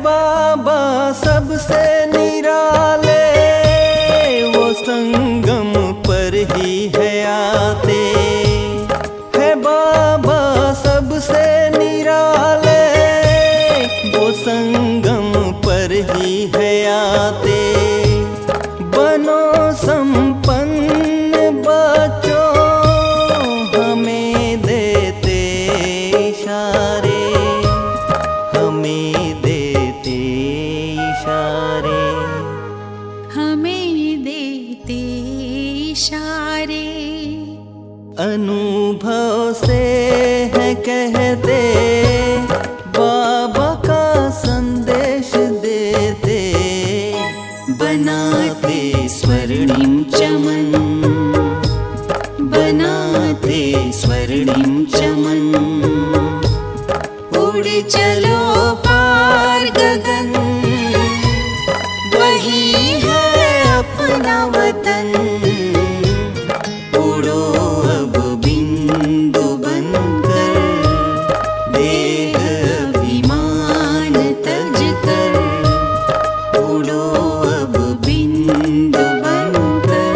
बाबा सबसे निराले, वो संगम पर ही है आते। है बाबा सबसे निराले, वो संगम पर ही है आते। बनो संपन्न बच्चों, हमें देते इशारे, हमें देते इशारे, हमें देते इशारे। अनुभव से है कहते, बाबा का संदेश देते। बनाते स्वर्णिम चमन, बनाते स्वर्णिम चमन। उड़ चलो पार गगन, वही है अपना वतन। उड़ो अब बिंदु बनकर, देह अभिमान तज कर। उड़ो अब बिंदु बनकर,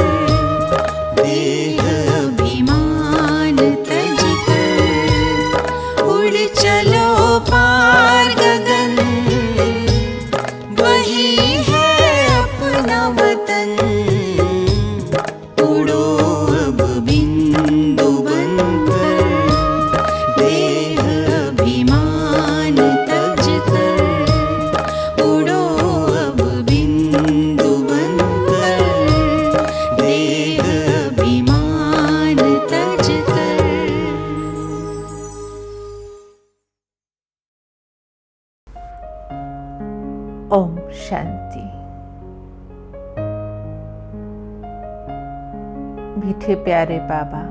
देह अभिमान तज कर। उड़ चलो पार गगन, वही है अपना वतन। उड़ो अब बिंदु बनकर, देह अभिमान तज कर। उड़ो अब बिंदु बनकर, देह अभिमान तज कर। ओम शांति। मीठे प्यारे बाबा,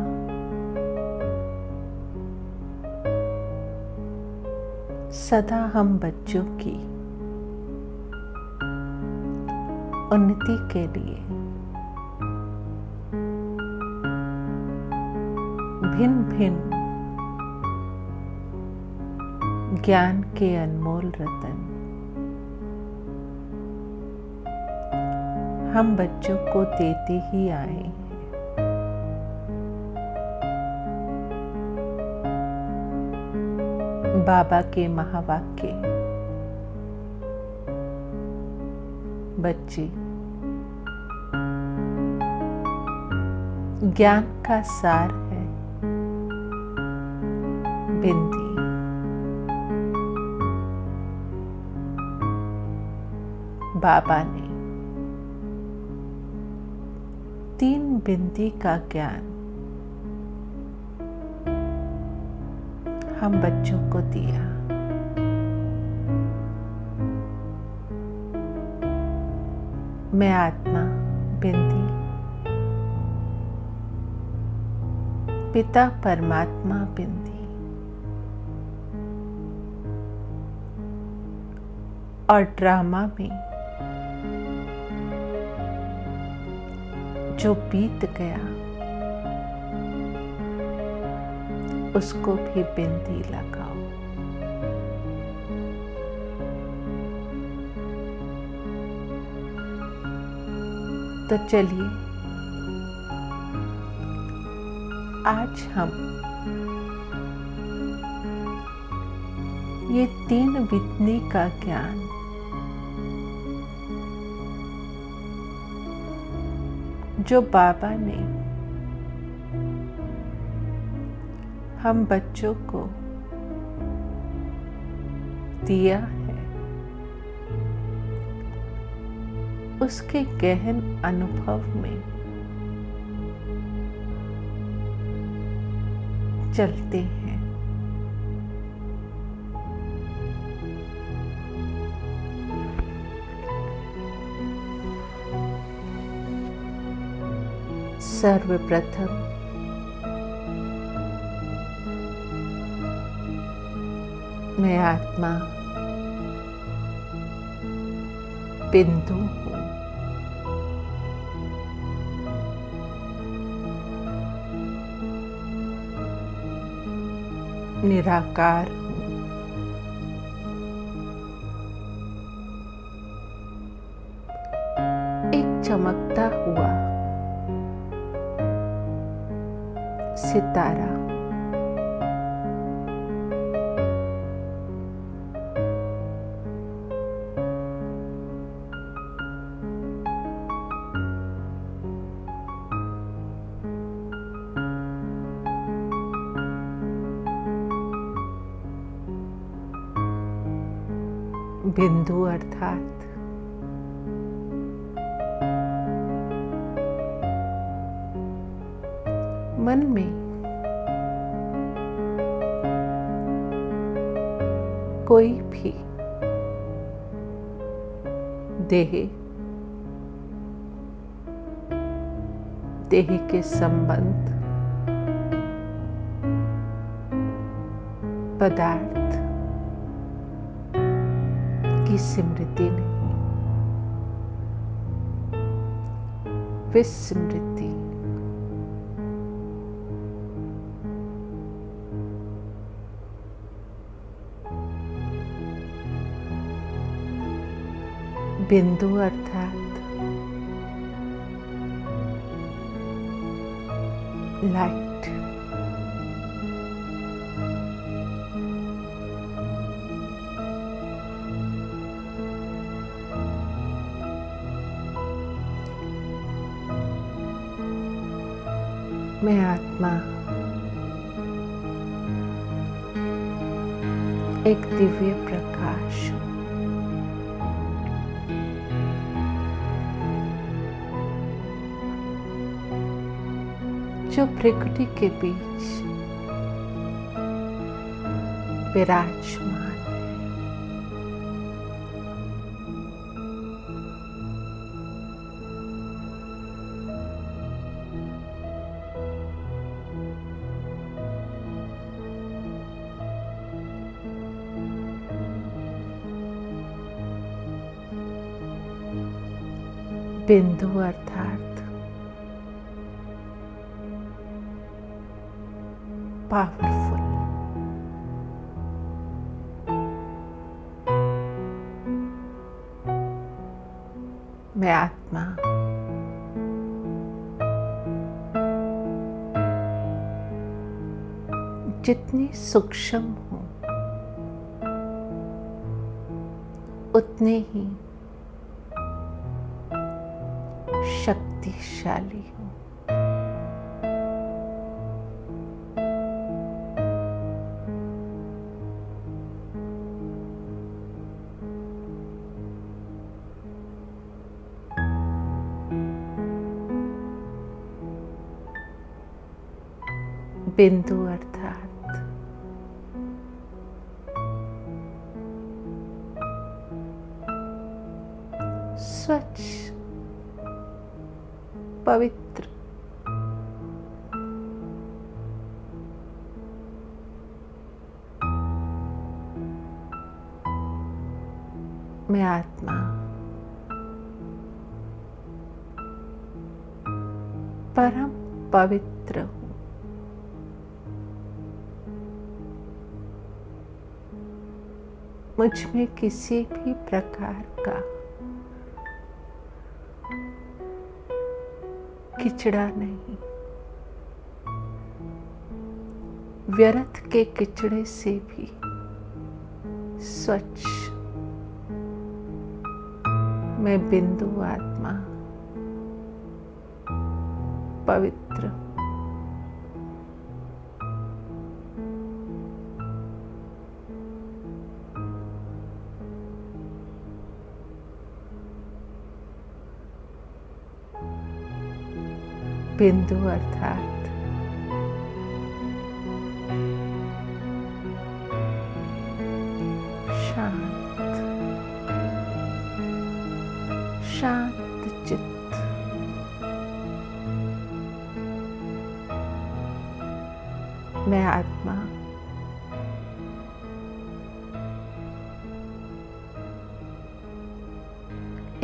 सदा हम बच्चों की उन्नति के लिए भिन्न भिन्न ज्ञान के अनमोल रतन हम बच्चों को देते ही आए हैं। बाबा के महावाक्य, बच्चे ज्ञान का सार है बिंदी। बाबा ने 3 बिंदी का ज्ञान हम बच्चों को दिया। मैं आत्मा बिंदी, पिता परमात्मा बिंदी। और ड्रामा में जो बीत गया उसको भी बिंदी लगाओ। तो चलिए आज हम ये 3 बिंदी का ज्ञान जो बाबा ने हम बच्चों को दिया है, उसके गहन अनुभव में चलते हैं। सर्वप्रथम मैं आत्मा बिंदु हूँ। निराकार हूँ। चमकता हुआ सितारा, बिंदु अर्थात मन में कोई भी देह के संबंध, पदार्थ की स्मृति नहीं, विस्मृति। बिंदु अर्थात लाइट, मैं आत्मा एक दिव्य प्रकाश हूं। जो प्रकृति के बीच विराजमान है। बिंदु अर्थात पावरफुल, मैं आत्मा जितनी सूक्ष्म हूं उतने ही शक्तिशाली हूं। बिंदु अर्थात स्वच्छ, पवित्र, मैं आत्मा परम पवित्र हूं। मुझ में किसी भी प्रकार का किचड़ा नहीं, व्यर्थ के किचड़े से भी स्वच्छ मैं बिंदु आत्मा पवित्र। बिंदु अर्थात शांत, शांत चित्त, मैं आत्मा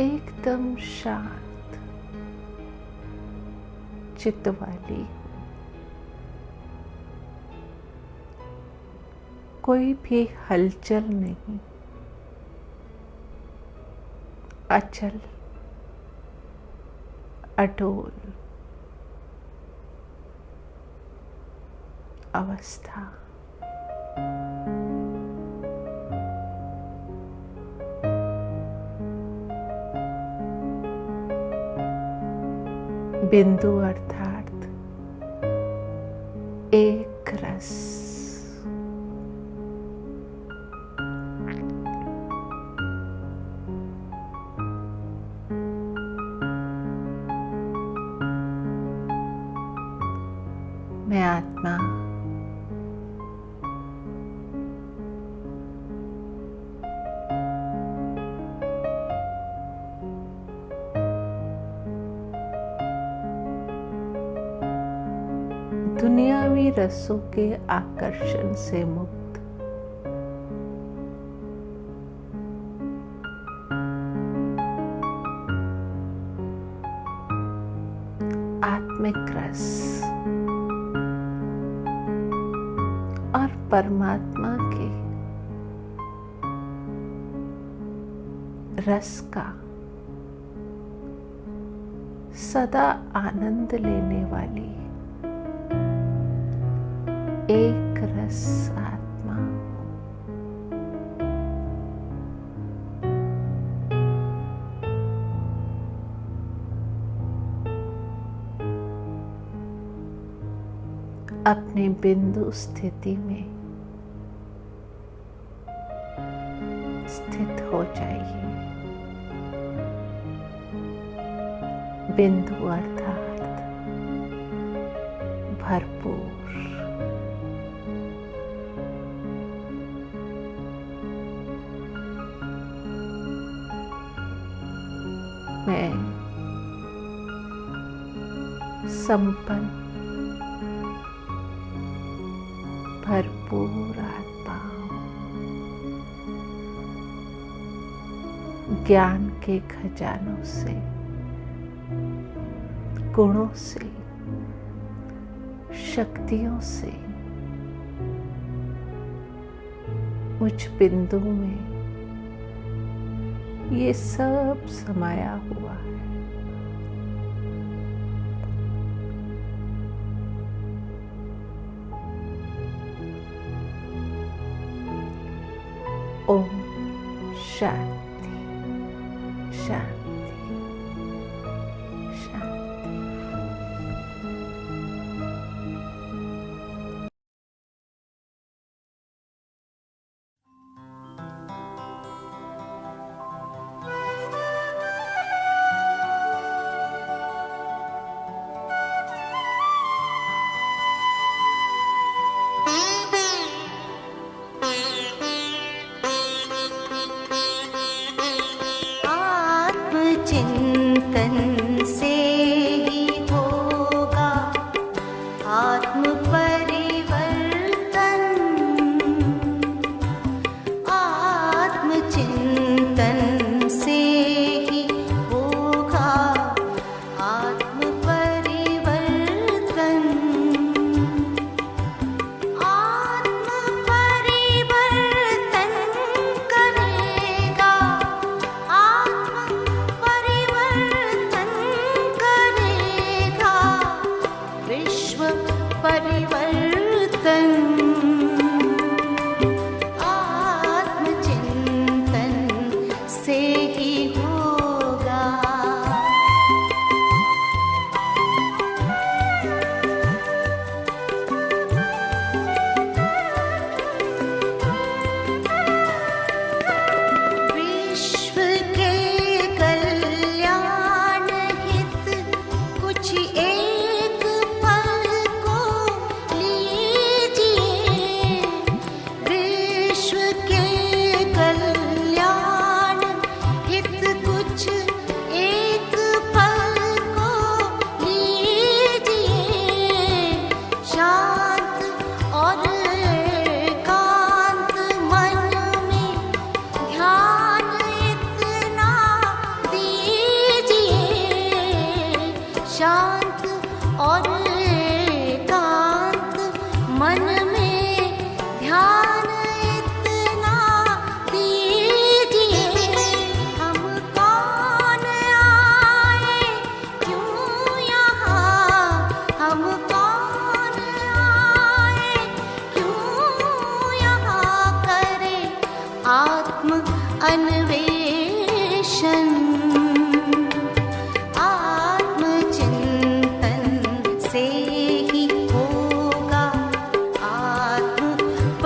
एकदम शांत चित्त वाली, कोई भी हलचल नहीं, अचल अटोल अवस्था। बिंदु अर्थात एक रस। मैं आत्मा दुनियावी रसों के आकर्षण से मुक्त, आत्मिक रस और परमात्मा के रस का सदा आनंद लेने वाली एक रस आत्मा। अपने बिंदु स्थिति में स्थित हो जाइए। बिंदु अर्थात भरपूर। मैं संपन्न भरपूर आत्मा हूं। ज्ञान के खजानों से, गुणों से, शक्तियों से मुझ बिंदु में ये सब समाया हुआ है। ओम शांति शांति शांति।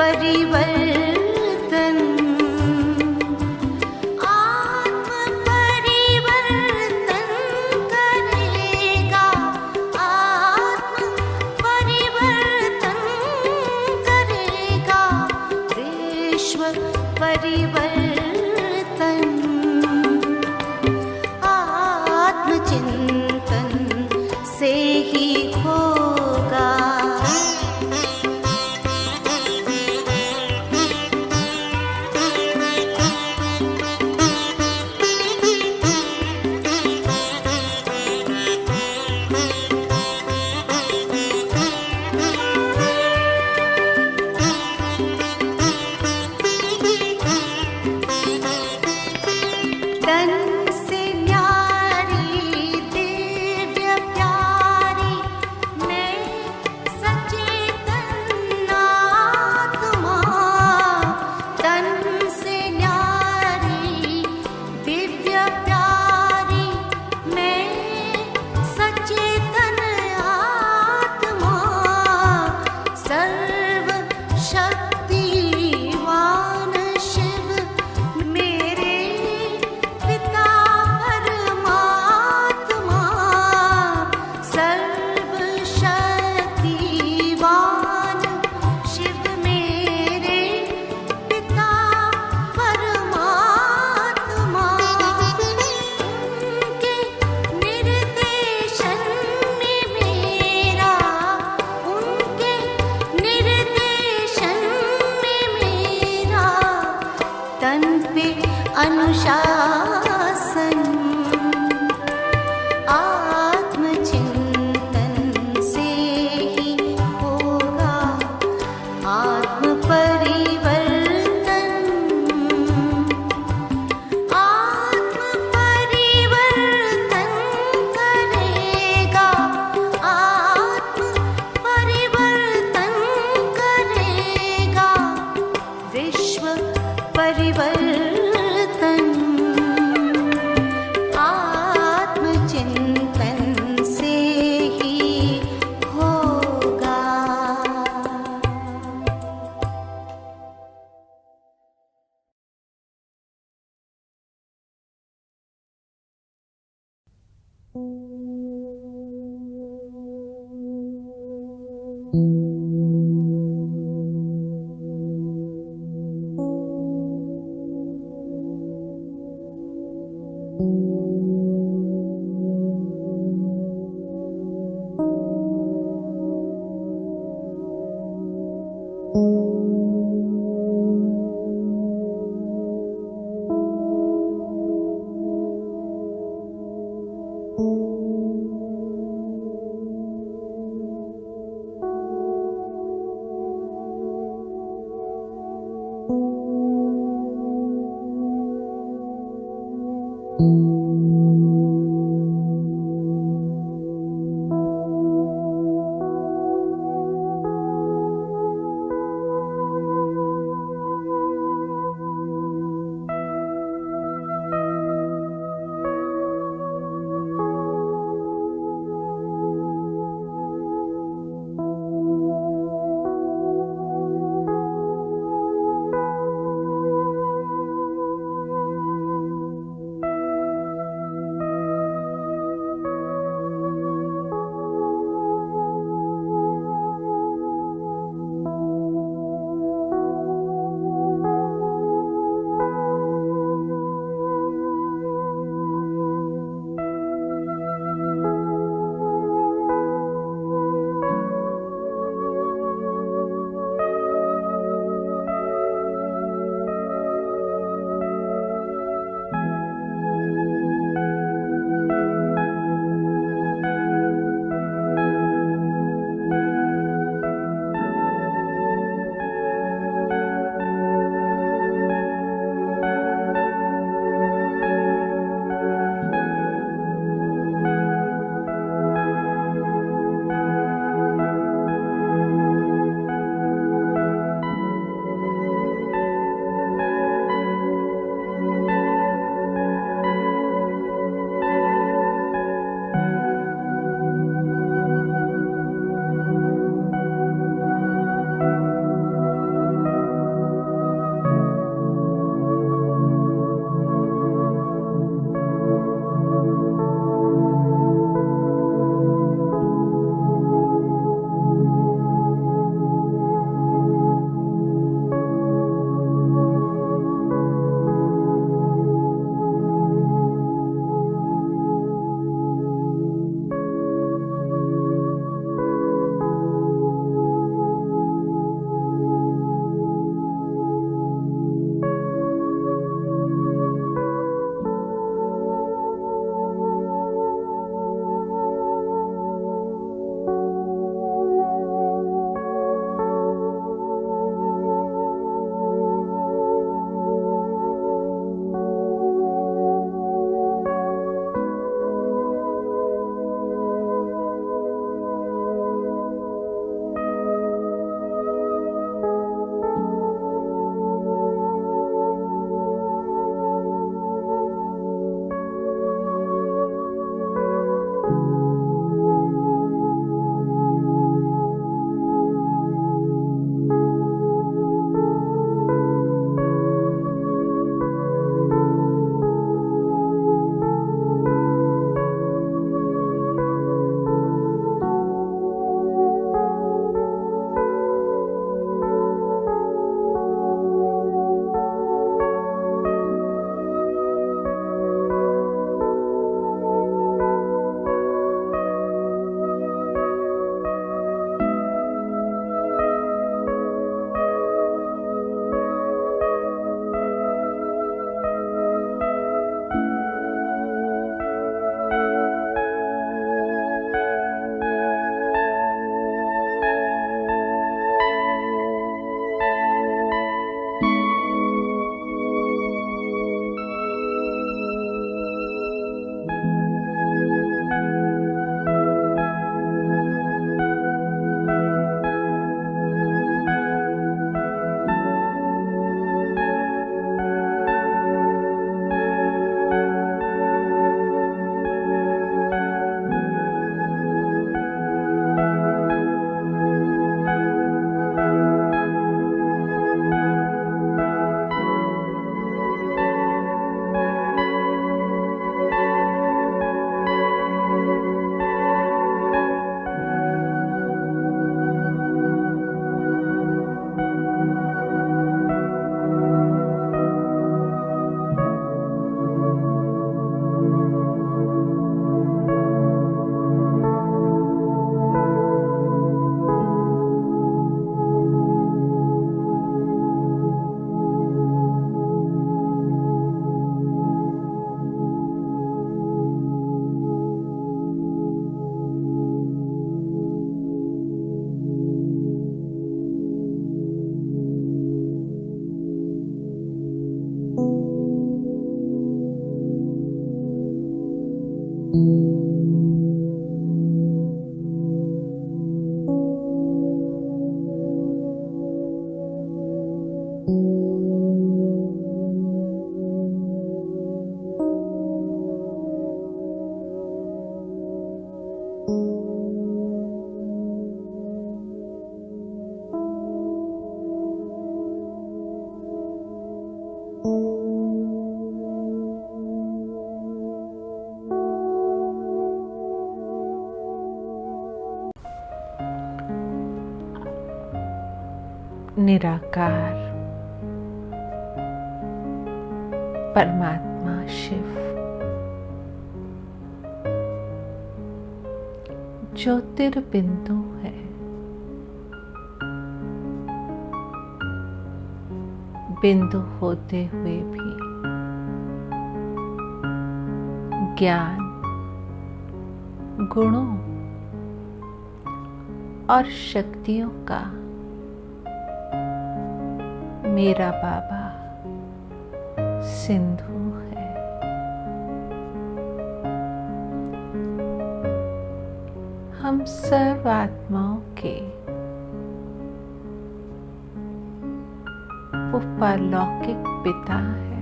परिवर्तन, आत्म परिवर्तन करेगा, आत्म परिवर्तन करेगा, विश्व परिवर्तन आत्मचिंतन से ही होगा। तन से न्यारी दिव्य प्यारी मैं सचेतन आत्मा, तन से न्यारी दिव्य प्यारी मैं सचेतन आत्मा, सर्व शक्तिवान शिव मेरे पिता परमात्मा, सर्व शक्तिवान शिव मेरे पिता परमात्मा, उनके निर्देशन में मेरा, उनके निर्देशन में मेरा तन पे अनुशासन, आत्मचिंतन से ही होगा आत्म परिवर्तन, आत्म परिवर्तन करेगा, आत्म परिवर्तन करेगा, विश्व परिवर्तन आत्मचिंतन से ही होगा। निराकार परमात्मा शिव ज्योतिर्बिंदु है। बिंदु होते हुए भी ज्ञान, गुणों और शक्तियों का मेरा बाबा सिंधु है। हम सर्व आत्माओं के वो परलौकिक पिता है।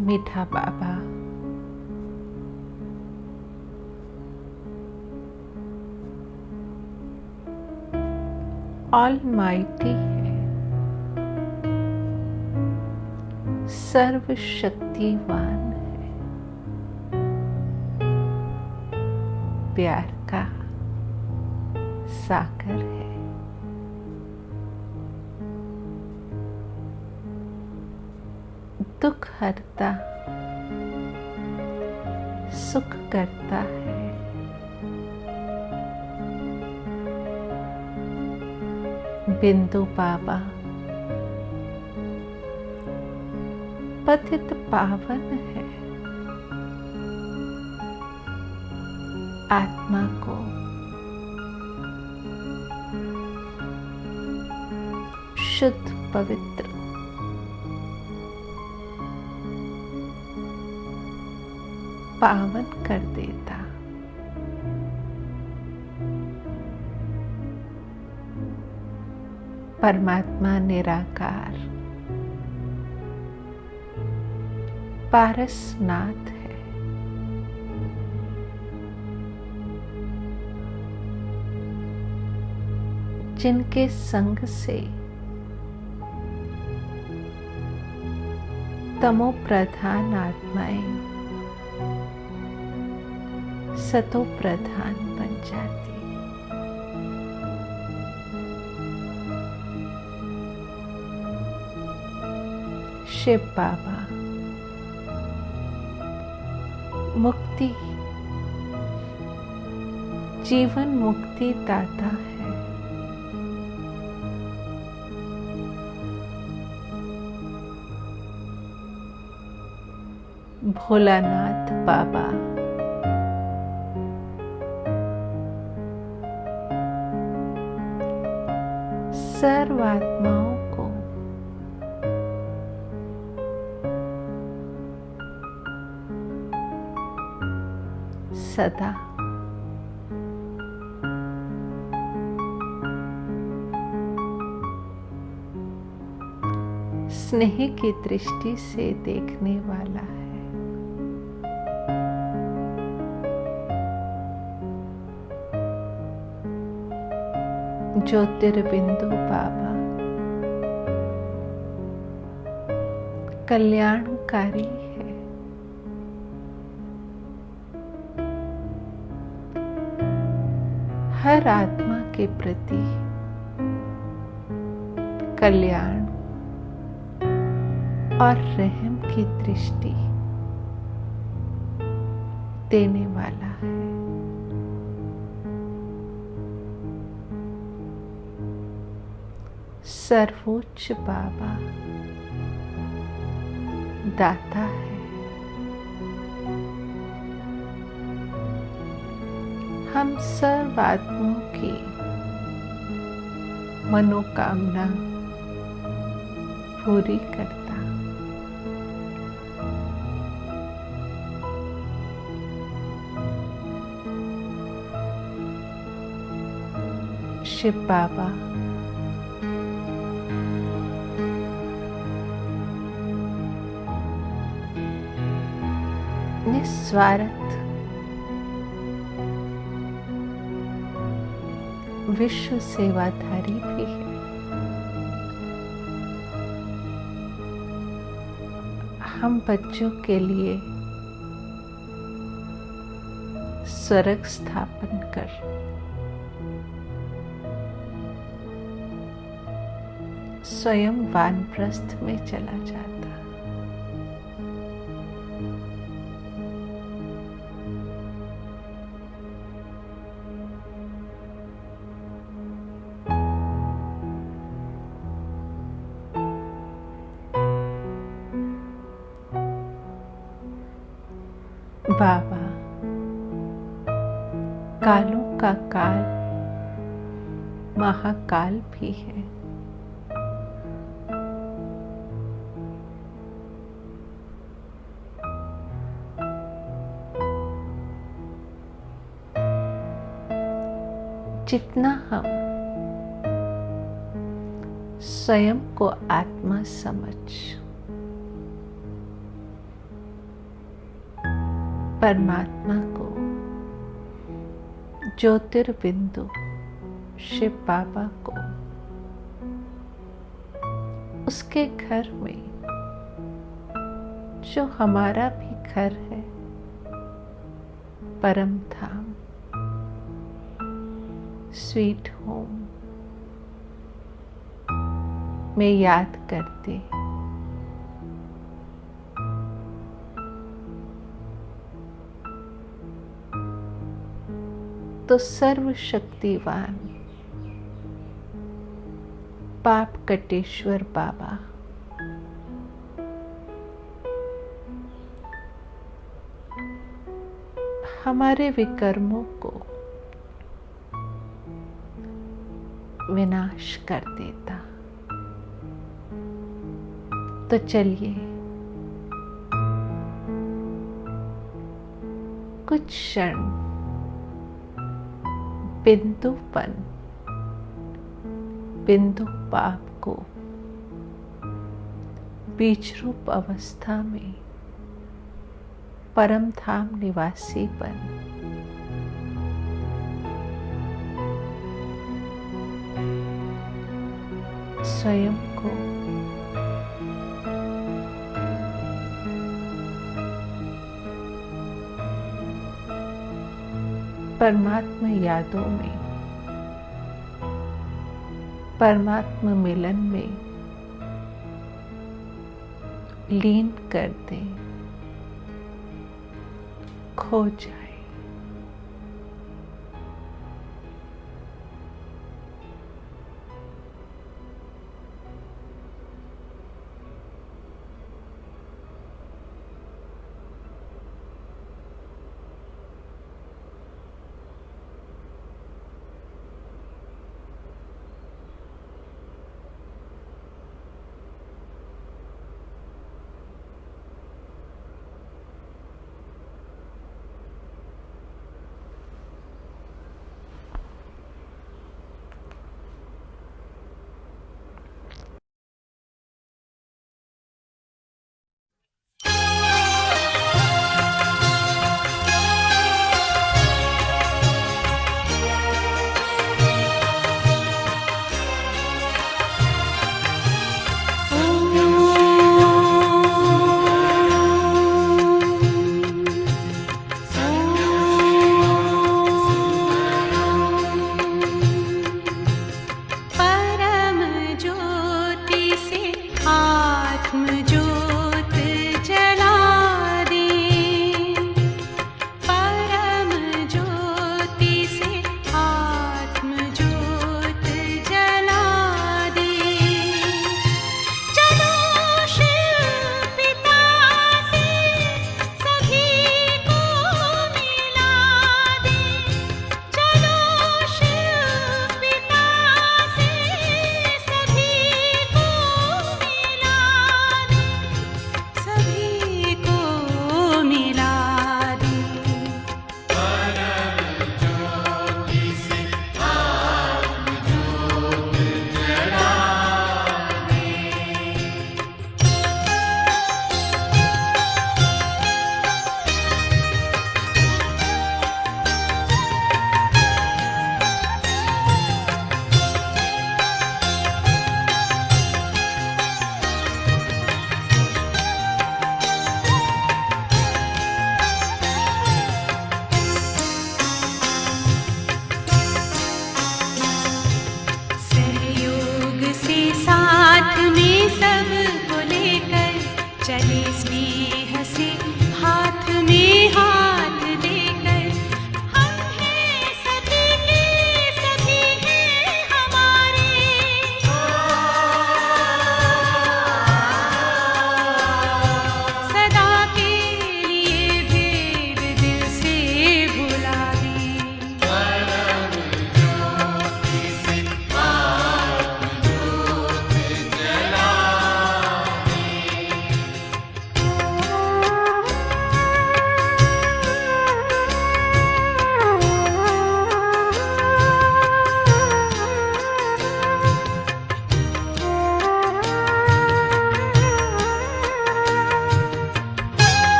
मीठा बाबा ऑलमाइटी है, सर्वशक्तिवान है, प्यार का सागर है। दुख हरता, सुख करता है। बिंदु बाबा पतित पावन है। आत्मा को शुद्ध पवित्र पावन कर देता। परमात्मा निराकार पारसनाथ है। जिनके संग से तमो प्रधान आत्माएं सतो प्रधान बन जाती। शिव बाबा मुक्ति, जीवन मुक्ति दाता है। भोलानाथ बाबा सर्व आत्माओं को सदा स्नेह की दृष्टि से देखने वाला है। ज्योतिर्बिंदु बाबा कल्याणकारी है। हर आत्मा के प्रति कल्याण और रहम की दृष्टि देने वाला है। सर्वोच्च बाबा दाता है। हम सर्व आत्माओं की मनोकामना पूरी करता। शिव बाबा निस्वार्थ विश्व सेवाधारी भी है। हम बच्चों के लिए स्वर्ग स्थापन कर स्वयं वानप्रस्थ में चला जाता। बाबा कालों का काल महाकाल भी है। जितना हम स्वयं को आत्मा समझ परमात्मा को ज्योतिर्बिंदु शिव बाबा को उसके घर में जो हमारा भी घर है परम धाम स्वीट होम में याद करते तो सर्वशक्तिवान पाप कटेश्वर बाबा हमारे विकर्मों को विनाश कर देता। तो चलिए कुछ क्षण बिंदुपन बिंदु पाप को बीज रूप अवस्था में परम धाम निवासी बन स्वयं को परमात्मा यादों में परमात्मा मिलन में लीन कर दें, खो जाए।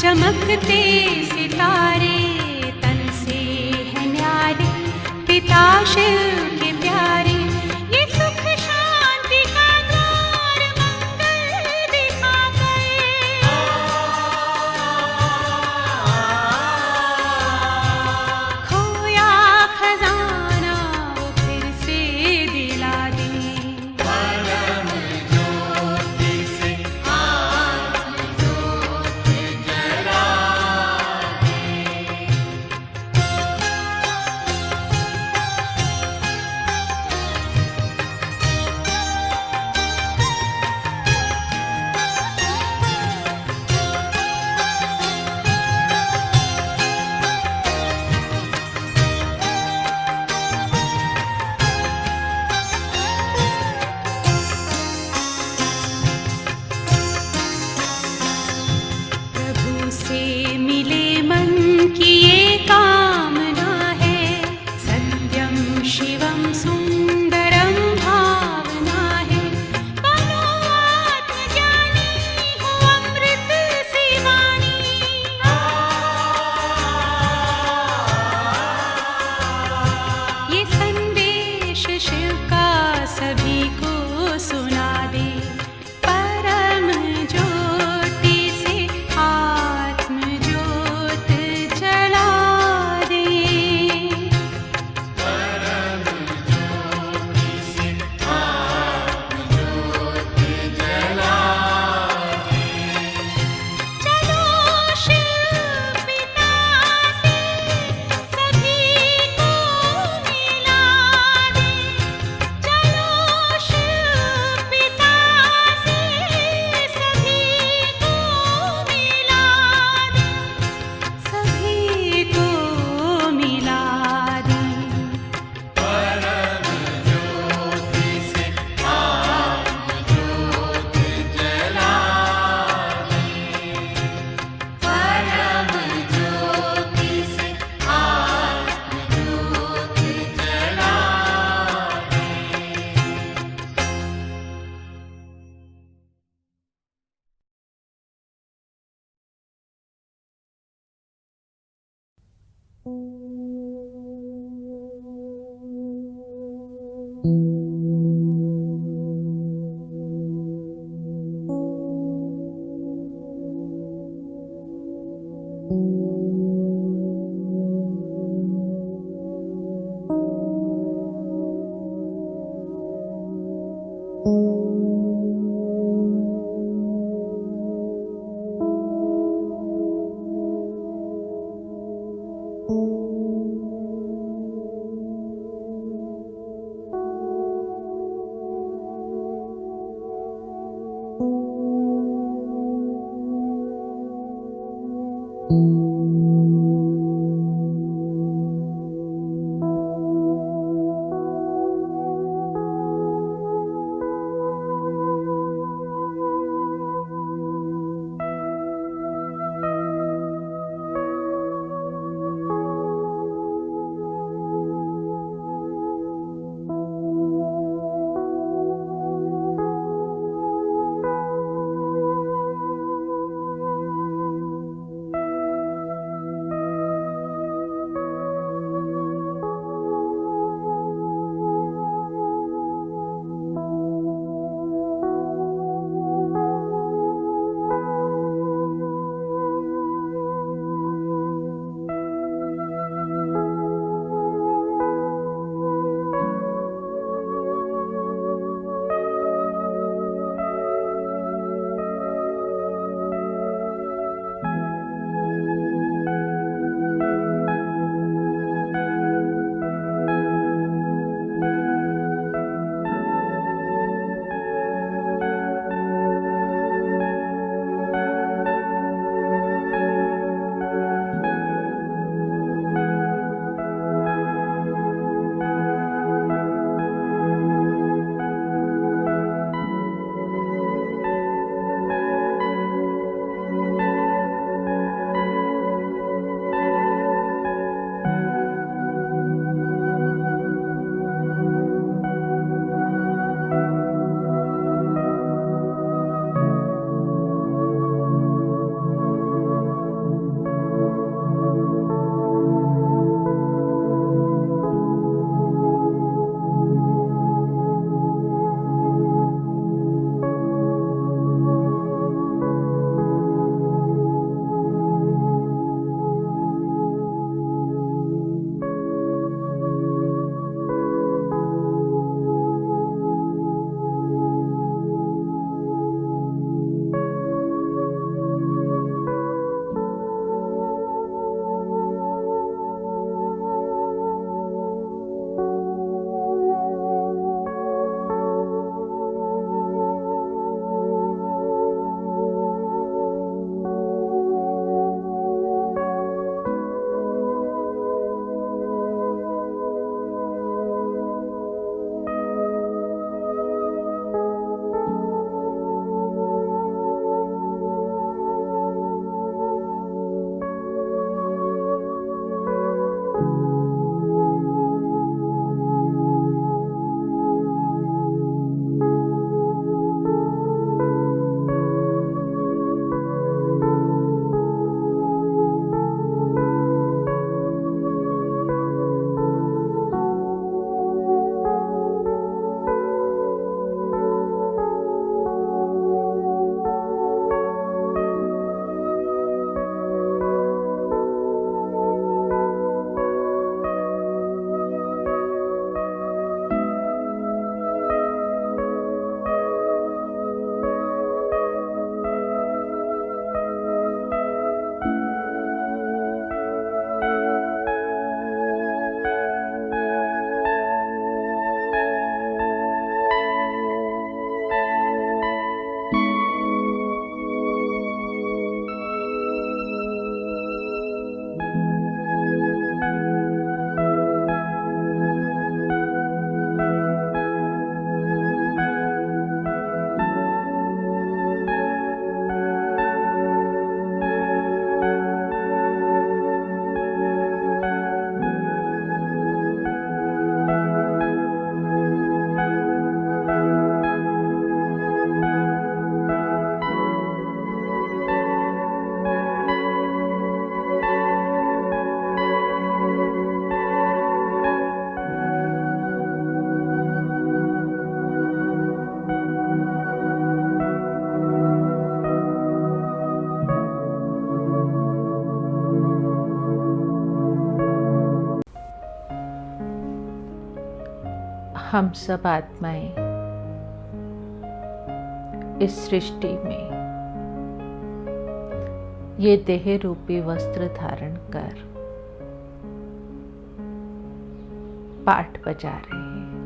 चमकते सितारे तन से है न्यारे, पिता शिव के प्यारे, ये सुख शांति का द्वार मंगल दिखाकर। खोया खजाना वो फिर से दिला दे। परम ज्योति से आत्म ज्योति जला प्रभु से मिले मन की ये कामना है, सत्यम शिवम सुंदरम भावना है। बनो आत्मज्ञानी हो अमृत सी वाणी। ये संदेश शिव का सभी को सुना दे। परम ज्योति से आत्म ज्योत जला दे। परम ज्योति से आत्म ज्योति जला चलो शिव पिता से सभी को मिला दे। चलो शिव पिता से सभी को मिला दे। सभी को मिला दे। परम ज्योति से आत्म ज्योति जला परम ज्योति से आत्म ज्योति जला हम सब आत्माएं इस सृष्टि में ये देह रूपी वस्त्र धारण कर पाठ बजा रहे हैं।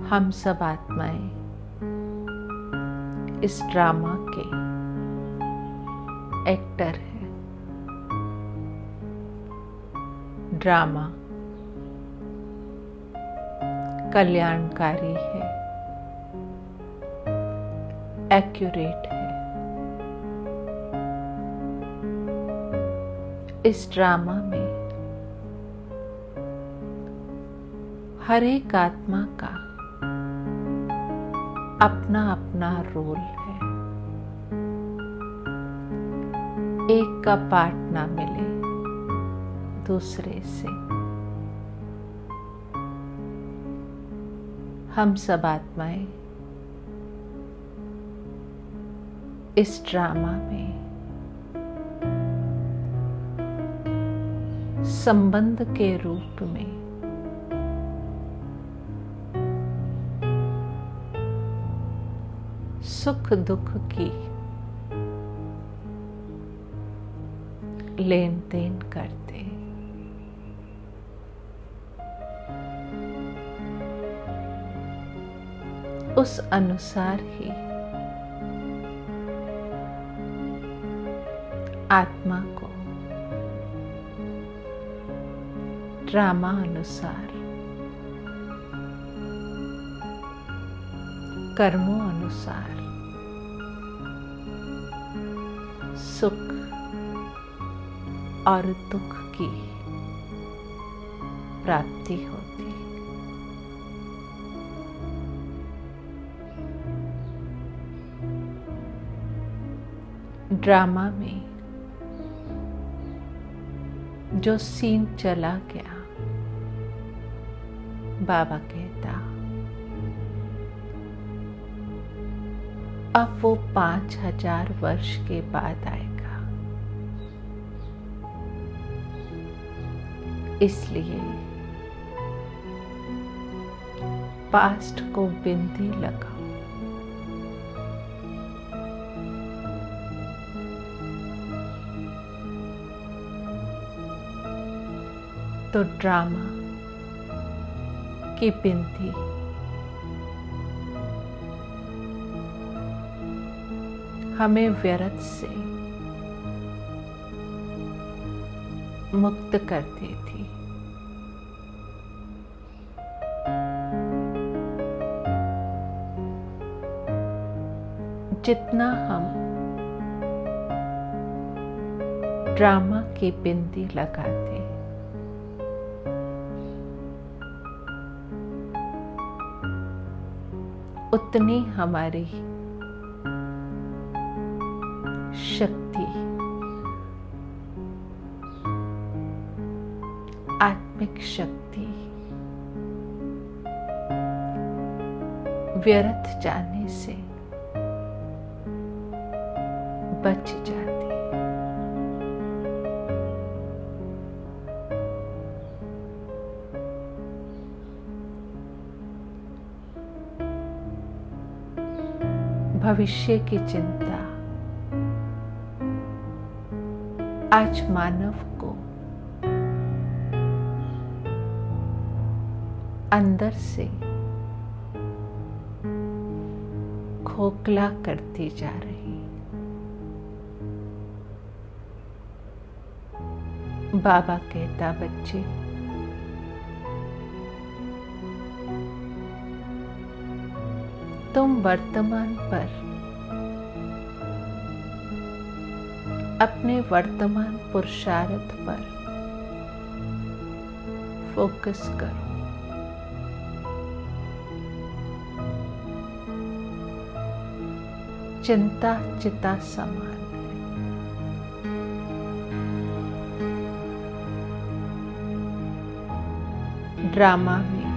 हम सब आत्माएं इस ड्रामा के एक्टर हैं। ड्रामा कल्याणकारी है, एक्यूरेट है। इस ड्रामा में हर एक आत्मा का अपना अपना रोल है। एक का पार्ट ना मिले दूसरे से। हम सब आत्माएं इस ड्रामा में संबंध के रूप में सुख दुख की लेन देन करते। उस अनुसार ही आत्मा को ड्रामा अनुसार, कर्मों अनुसार सुख और दुख की प्राप्ति होती। ड्रामा में जो सीन चला गया, बाबा कहता अब वो 5000 वर्ष के बाद आएगा। इसलिए पास्ट को बिंदी लगाओ। तो ड्रामा की बिंदी हमें व्यर्थ से मुक्त करती थी। जितना हम ड्रामा की बिंदी लगाते, उतनी हमारी शक्ति, आत्मिक शक्ति व्यर्थ जाने से बच जाती। भविष्य की चिंता आज मानव को अंदर से खोखला करती जा रही। बाबा कहता, बच्चे तुम वर्तमान पर अपने वर्तमान पुरुषार्थ पर फोकस करो। चिंता चिता समान है। ड्रामा में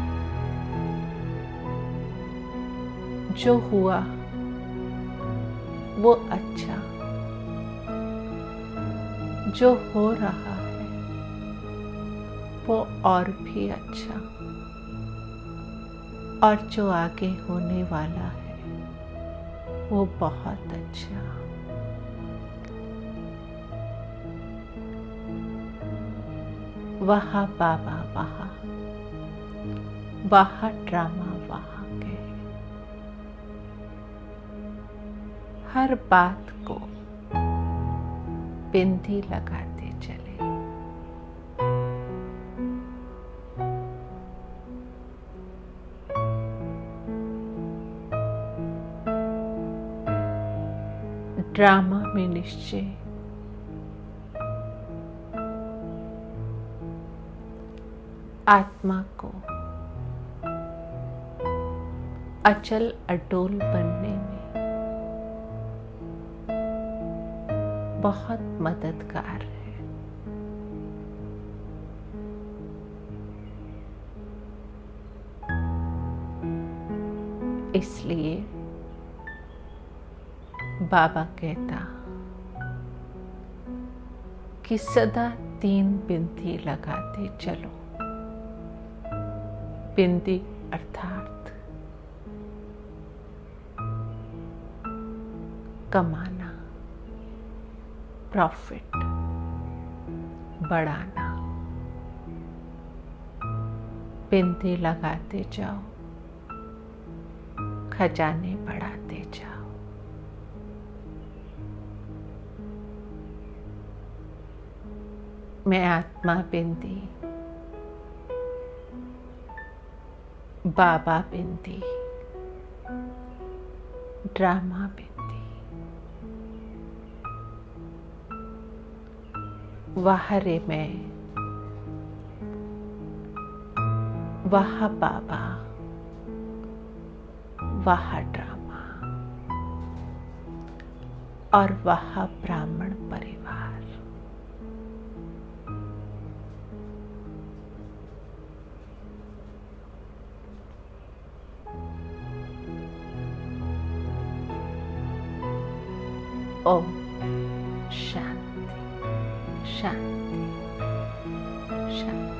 जो हुआ वो अच्छा, जो हो रहा है वो और भी अच्छा। और जो आगे होने वाला है वो बहुत अच्छा। वहाँ बाबा वहाँ, वहाँ ड्रामा वहाँ के। हर बात को बिंदी लगाते चले। ड्रामा में निश्चय, आत्मा को अचल अटोल बनने में बहुत मददगार है। इसलिए बाबा कहता कि सदा 3 बिंदी लगाते चलो। बिंदी अर्थात कमाना, प्रॉफिट बढ़ाना। बिंदी लगाते जाओ, खजाने बढ़ाते जाओ। मैं आत्मा बिंदी, बाबा बिंदी, ड्रामा बिंदी। वाह रे मैं, वाह बाबा, वाह ड्रामा, और वाह ब्राह्मण परिवार। ओम शांति शांति शांति।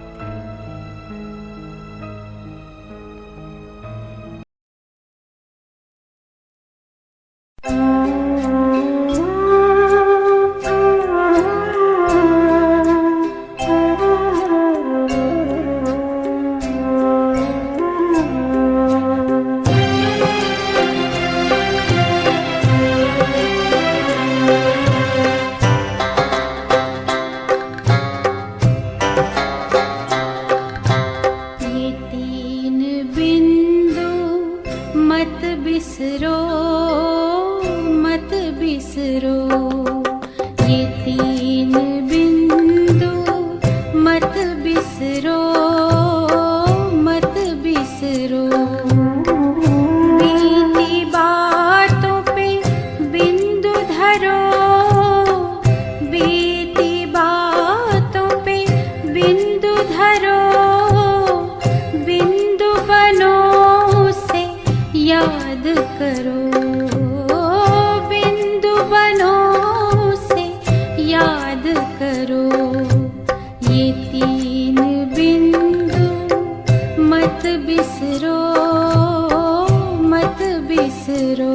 ये 3 बिंदु मत बिसरो, मत बिसरो। ये 3 बिंदु मत बिसरो, मत बिसरो। बीती बातों पे बिंदु धरो, बीती बातों पे बिंदु धरो। बिंदु बनो से याद करो, बिंदु बनो से याद करो। ये 3 बिंदु मत बिसरो, मत बिसरो।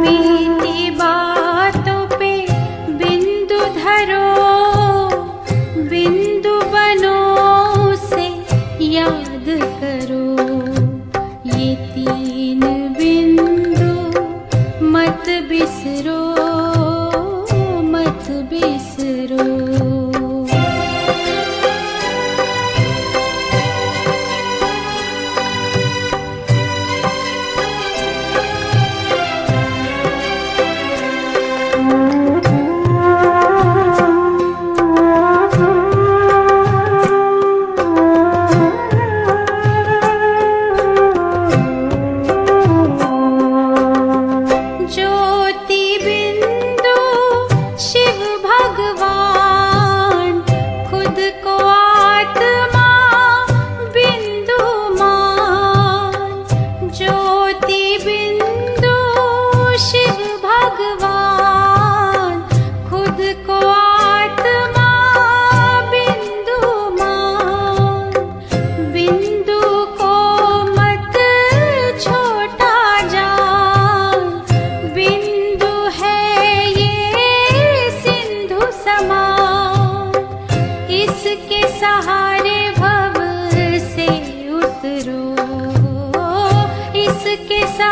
बीती बातों पे बिंदु धरो, बिंदु बनो से याद करो। ये 3 बिंदु मत बिसरो, मत बिसरो।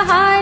सहारा